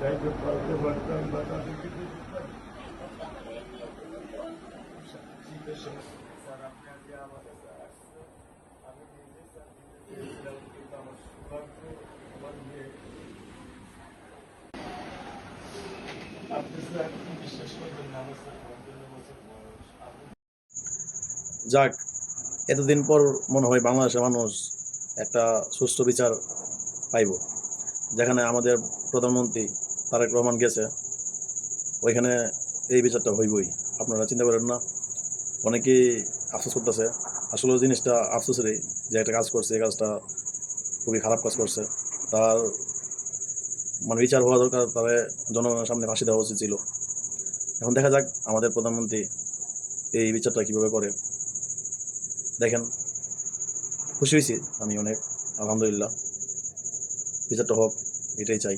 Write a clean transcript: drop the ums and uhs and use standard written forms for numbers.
চাইতে পারতে পারতাম বা তাদেরকে স্যার আপনি আজকে আমার কাছে আসছেন, আমি নিজে স্যার দিতে চেয়েছিলাম, কিন্তু আমার সৌভাগ্য আমার মেয়ে। আপনি স্যার বিশ্বাস করবেন না, আমার স্যার ৫৫ বছর বয়স। যাক, এতদিন পর মনে হয় বাংলাদেশের মানুষ একটা সুষ্ঠু বিচার পাইব। যেখানে আমাদের প্রধানমন্ত্রী তারেক রহমান গেছে, ওইখানে এই বিচারটা হইবই। আপনারা চিন্তা করেন না? অনেকেই আফসোস করতেছে। আসলে জিনিসটা আফসোসেরই, যে একটা কাজ করছে, এই কাজটা খুবই খারাপ কাজ করছে। তার মানে বিচার হওয়া দরকার, তবে জনগণের সামনে ফাঁসি দেওয়া উচিত ছিল। এখন দেখা যাক আমাদের প্রধানমন্ত্রী এই বিচারটা কিভাবে করে। দেখেন, খুশি হয়েছি আমি অনেক, আলহামদুলিল্লাহ। বিচারটা হোক, এটাই চাই।